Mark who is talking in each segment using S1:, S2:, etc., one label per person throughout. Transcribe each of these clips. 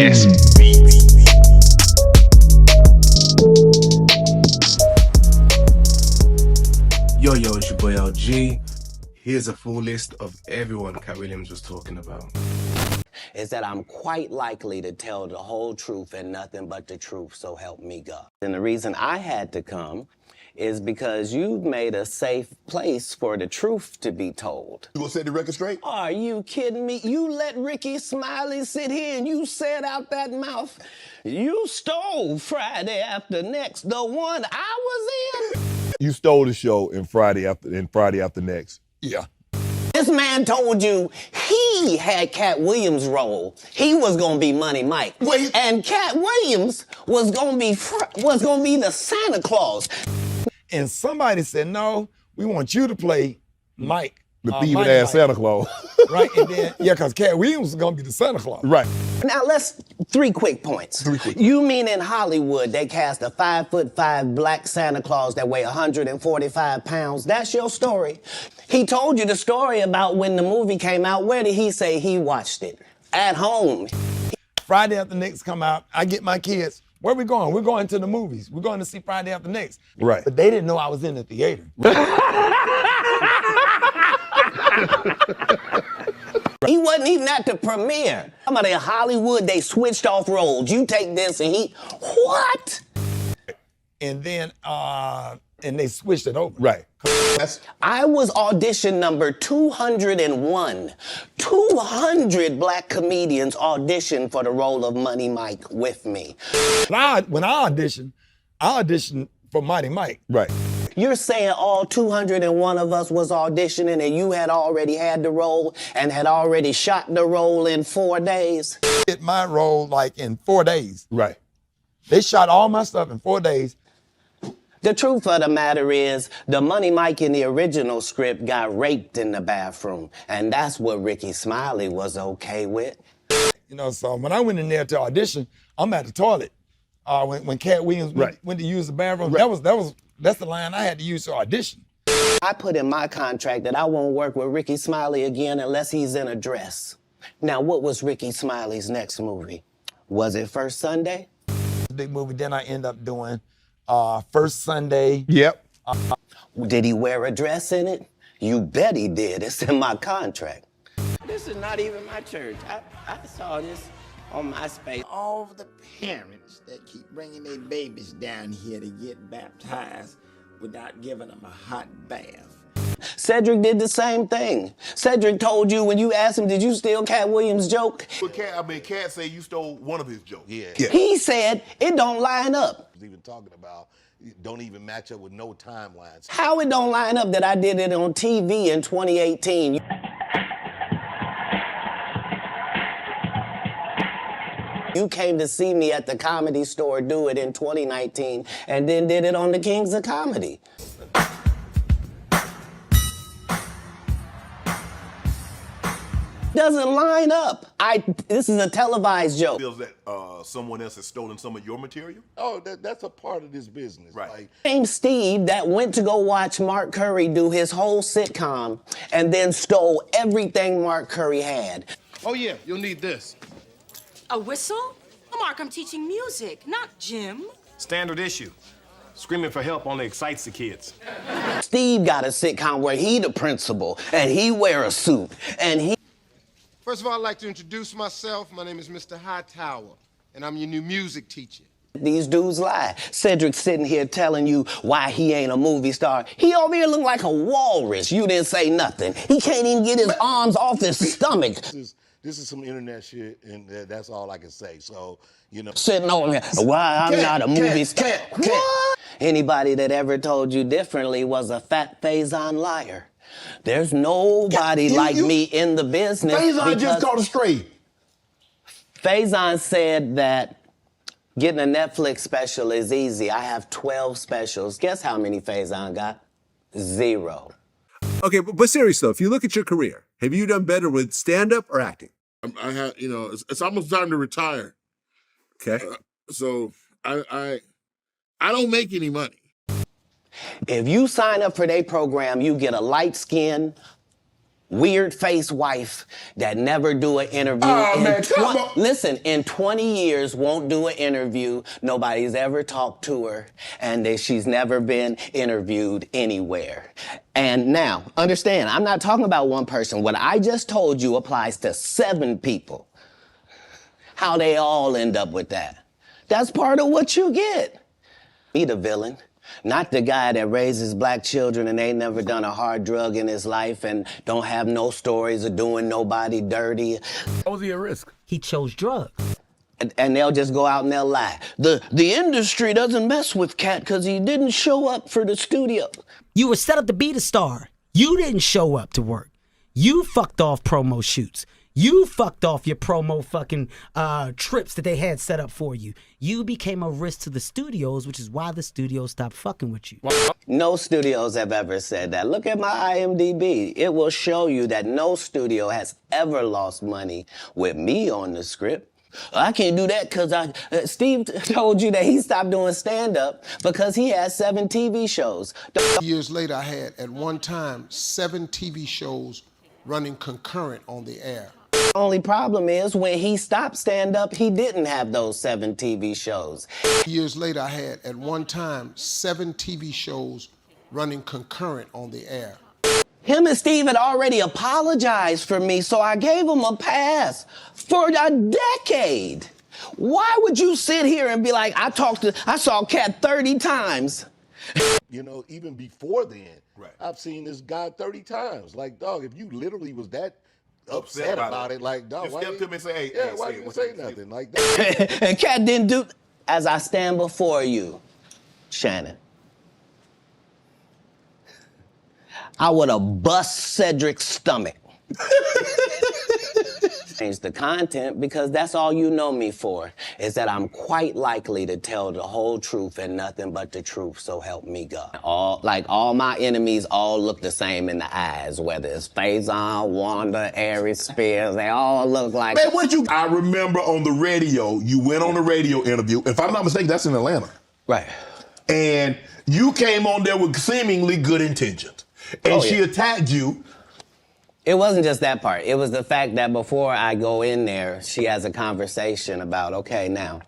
S1: Yes.
S2: Yo, it's your boy LG. Here's a full list of everyone Katt Williams was talking about.
S3: Is that I'm quite likely to tell the whole truth and nothing but the truth, so help me God. And the reason I had to come is because you've made a safe place for the truth to be told.
S4: You gonna set the record straight?
S3: Are you kidding me? You let Ricky Smiley sit here and you said out that mouth, you stole Friday After Next, the one I was in.
S4: You stole the show in Friday After Next. Yeah.
S3: This man told you he had Katt Williams' role. He was gonna be Money Mike.
S4: Wait.
S3: And Katt Williams was gonna be the Santa Claus.
S5: And somebody said, no, we want you to play Mike.
S4: The thieving ass Santa Claus.
S5: Right, and then, yeah, because Katt Williams was gonna be the Santa Claus.
S4: Right.
S3: Now three quick points. You mean in Hollywood they cast a 5'5" black Santa Claus that weigh 145 pounds? That's your story. He told you the story about when the movie came out. Where did he say he watched it? At home.
S5: Friday After Next come out, I get my kids, where we going? We're going to the movies. We're going to see Friday After Next.
S4: Right.
S5: But they didn't know I was in the theater.
S3: He wasn't even at the premiere. Somebody in Hollywood, they switched off roles. You take this and what?
S5: And then, and they switched it over.
S4: Right.
S3: I was audition number 201. 200 black comedians auditioned for the role of Money Mike with me.
S5: When I auditioned for Mighty Mike.
S4: Right.
S3: You're saying all 201 of us was auditioning and you had already had the role and had already shot the role in 4 days?
S5: Did my role like in 4 days.
S4: Right.
S5: They shot all my stuff in 4 days.
S3: The truth of the matter is, the Money Mike in the original script got raped in the bathroom, and that's what Ricky Smiley was okay with.
S5: You know, so when I went in there to audition, I'm at the toilet. When Katt Williams went to use the bathroom, that's the line I had to use to audition.
S3: I put in my contract that I won't work with Ricky Smiley again unless he's in a dress. Now, what was Ricky Smiley's next movie? Was it First Sunday?
S5: Big movie, then I end up doing First Sunday.
S4: Yep.
S3: Did he wear a dress in it? You bet he did. It's in my contract. This is not even my church. I saw this on MySpace.
S6: All the parents that keep bringing their babies down here to get baptized without giving them a hot bath.
S3: Cedric did the same thing. Cedric told you when you asked him, did you steal Katt Williams' joke?
S4: But Katt said you stole one of his jokes. Yeah.
S3: He said it don't line up.
S4: He's even talking about don't even match up with no timelines.
S3: How it don't line up that I did it on TV in 2018? You came to see me at the Comedy Store do it in 2019 and then did it on the Kings of Comedy. Doesn't line up. This is a televised joke.
S4: Feels that someone else has stolen some of your material? Oh, that's a part of this business. Right. Like,
S3: Same Steve that went to go watch Mark Curry do his whole sitcom and then stole everything Mark Curry had.
S1: Oh yeah, you'll need this.
S7: A whistle? Oh, Mark, I'm teaching music, not gym.
S1: Standard issue. Screaming for help only excites the kids.
S3: Steve got a sitcom where he the principal and he wear a suit and he...
S8: First of all, I'd like to introduce myself. My name is Mr. Hightower, and I'm your new music teacher.
S3: These dudes lie. Cedric sitting here telling you why he ain't a movie star. He over here look like a walrus. You didn't say nothing. He can't even get his arms off his stomach.
S4: This is some internet shit, and that's all I can say. So, you know.
S3: Sitting over here, why I'm not a movie star. What? Anybody that ever told you differently was a fat Faison liar. There's nobody like me in the business.
S4: Faison just caught a stray.
S3: Faison said that getting a Netflix special is easy. I have 12 specials. Guess how many Faison got? 0.
S9: Okay, but serious though, if you look at your career, have you done better with stand-up or acting?
S10: I have, you know, it's almost time to retire.
S9: Okay.
S10: So I don't make any money.
S3: If you sign up for their program, you get a light skin, weird face wife that never do an interview. Listen, in 20 years won't do an interview. Nobody's ever talked to her, and she's never been interviewed anywhere. And now, understand, I'm not talking about one person. What I just told you applies to 7 people. How they all end up with that. That's part of what you get. Be the villain. Not the guy that raises black children and ain't never done a hard drug in his life and don't have no stories of doing nobody dirty.
S10: What was he at risk?
S11: He chose drugs.
S3: And they'll just go out and they'll lie. The industry doesn't mess with Katt because he didn't show up for the studio.
S11: You were set up to be the star. You didn't show up to work. You fucked off promo shoots. You fucked off your promo fucking trips that they had set up for you. You became a risk to the studios, which is why the studios stopped fucking with you.
S3: No studios have ever said that. Look at my IMDb. It will show you that no studio has ever lost money with me on the script. I can't do that because Steve told you that he stopped doing stand-up because he had 7 TV shows.
S8: Years later, I had, at one time, 7 TV shows running concurrent on the air.
S3: Only problem is when he stopped stand-up, he didn't have those 7 TV shows.
S8: Years later, I had, at one time, 7 TV shows running concurrent on the air.
S3: Him and Steve had already apologized for me, so I gave him a pass for a decade. Why would you sit here and be like, I saw Katt 30 times?
S4: You know, even before then, I've seen this guy 30 times. Like, dog, if you literally was that upset about it, like, dog,
S1: just step to me and say, hey,
S4: why you say nothing like that?
S3: And Katt didn't do, as I stand before you, Shannon, I would have bust Cedric's stomach. Change the content because that's all you know me for, is that I'm quite likely to tell the whole truth and nothing but the truth, so help me God. All my enemies all look the same in the eyes, whether it's Faison, Wanda, Aries, Spears, they all look like...
S10: Man, I remember on the radio, you went on a radio interview. If I'm not mistaken, that's in Atlanta.
S3: Right.
S10: And you came on there with seemingly good intentions. And she attacked you.
S3: It wasn't just that part. It was the fact that before I go in there, she has a conversation about, okay, now,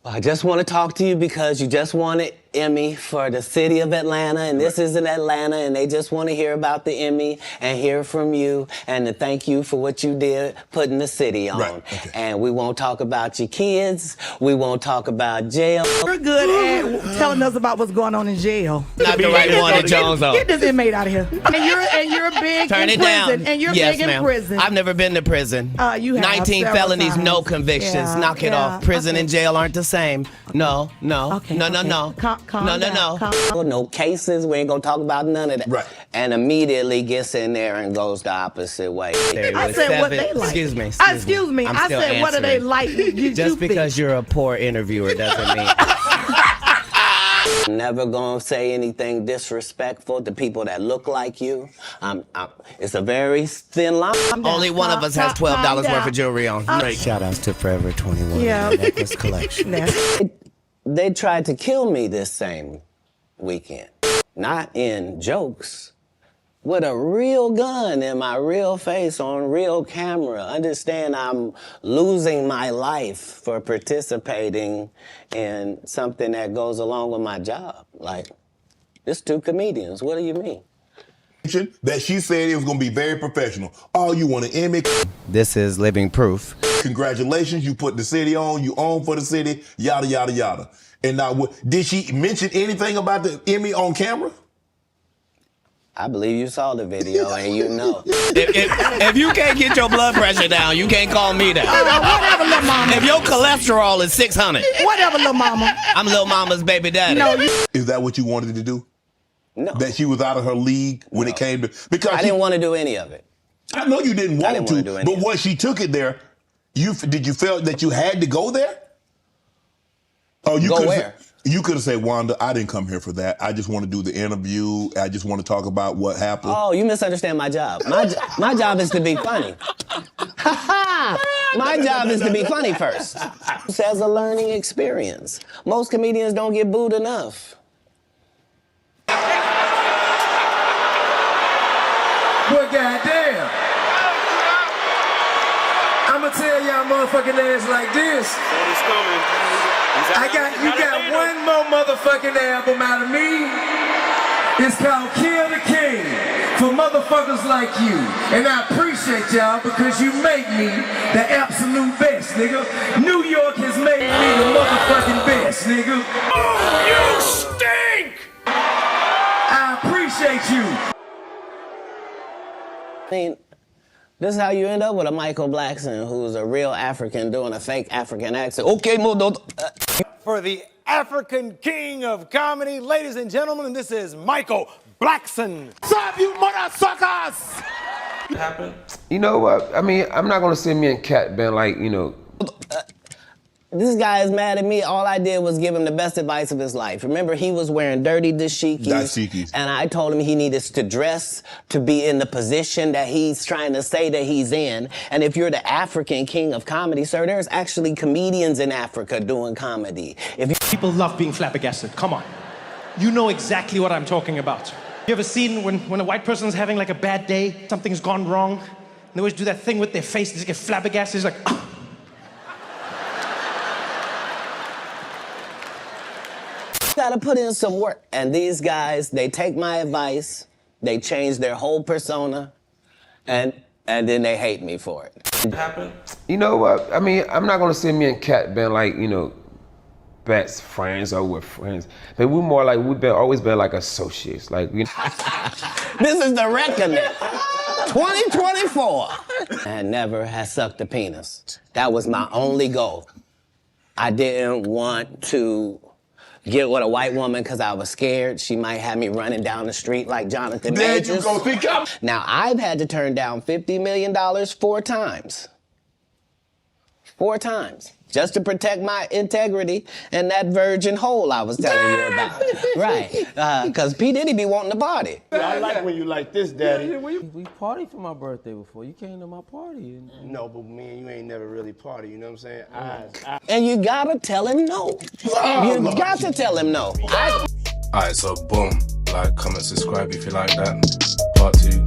S3: I just want to talk to you because you just wanted Emmy for the city of Atlanta, and this is in Atlanta, and they just want to hear about the Emmy and hear from you and to thank you for what you did putting the city on. Right. Okay. And we won't talk about your kids. We won't talk about jail.
S12: You're good at telling us about what's going on in jail.
S3: Not the right one at Jones on.
S12: Get this inmate out of here. And you're big
S3: Turn
S12: in
S3: it
S12: prison.
S3: down.
S12: And you're
S3: yes,
S12: big in prison.
S3: I've never been to prison.
S12: You have
S3: 19 felonies,
S12: times.
S3: no convictions.
S12: Yeah,
S3: Knock it off. Prison and jail aren't the same. No.
S12: Okay,
S3: no.
S12: Calm
S3: No.
S12: down.
S3: No cases. We ain't gonna talk about none of that. Right. And immediately gets in there and goes the opposite way.
S12: I said what they like.
S3: Excuse me.
S12: I said what do they like?
S3: Just because you're a poor interviewer doesn't mean. Never gonna say anything disrespectful to people that look like you. It's a very thin line. Only one of us has $12 worth of jewelry on. Shout outs to Forever 21 Necklace Collection. They tried to kill me this same weekend. Not in jokes. With a real gun in my real face on real camera. Understand I'm losing my life for participating in something that goes along with my job. Like, it's 2 comedians. What do you mean?
S10: That she said it was going to be very professional. Oh, you want an Emmy?
S3: This is living proof.
S10: Congratulations, you put the city on, you own for the city, yada, yada, yada. And now, did she mention anything about the Emmy on camera?
S3: I believe you saw the video and you know. if you can't get your blood pressure down, you can't call me that.
S12: Whatever, little mama.
S3: If your cholesterol is 600.
S12: Whatever, little mama.
S3: I'm little mama's baby daddy.
S12: No,
S10: Is that what you wanted to do?
S3: No.
S10: That she was out of her league when it came to... Because
S3: I didn't want to do any of it.
S10: I know you didn't want to, but once she took it there, did you feel that you had to go there? Oh, you
S3: go where?
S10: You could have said, Wanda, I didn't come here for that. I just want to do the interview. I just want to talk about what happened.
S3: Oh, you misunderstand my job. My job is to be funny. My job is to be funny first. It has a learning experience. Most comedians don't get booed enough.
S13: Well, goddamn. I'ma tell y'all motherfucking ass like this.
S14: It's coming.
S13: You got one more motherfucking album out of me. It's called Kill the King for motherfuckers like you. And I appreciate y'all because you make me the absolute best, nigga. New York has made me the motherfucking best, nigga. Oh, you stink! I appreciate you.
S3: I mean, this is how you end up with a Michael Blackson who's a real African doing a fake African accent. Okay,
S15: For the African king of comedy, ladies and gentlemen, this is Michael Blackson. What's up, you mother suckers?
S16: Happened? You know what? I mean, I'm not gonna say me and Katt been like, you know.
S3: This guy is mad at me. All I did was give him the best advice of his life. Remember, he was wearing dirty dashikis. And I told him he needed to dress to be in the position that he's trying to say that he's in. And if you're the African king of comedy, sir, there's actually comedians in Africa doing comedy.
S17: People love being flabbergasted. Come on. You know exactly what I'm talking about. You ever seen when a white person's having like a bad day, something's gone wrong, and they always do that thing with their face, they just get flabbergasted, it's like, ah.
S3: Gotta put in some work. And these guys, they take my advice, they change their whole persona, and then they hate me for it.
S16: Happened? You know what? I mean, I'm not gonna say me and Katt been like, you know, best friends or we're friends. But we're more like, always been like associates. Like, you know.
S3: This is the reckoning. 2024. I never had sucked a penis. That was my only goal. I didn't want to get with a white woman because I was scared she might have me running down the street like Jonathan Majors.
S10: There you go, think up.
S3: Now, I've had to turn down $50 million 4 times. 4 times. Just to protect my integrity and that virgin hole I was telling you about. Right. Because P. Diddy be wanting to party.
S13: I like when you like this, Daddy.
S16: We partied for my birthday before. You came to my party.
S13: No, but me and you ain't never really party, you know what I'm saying?
S3: And you gotta tell him no. You got to tell him no.
S2: Alright, so boom. Like, comment, subscribe if you like that. Part 2.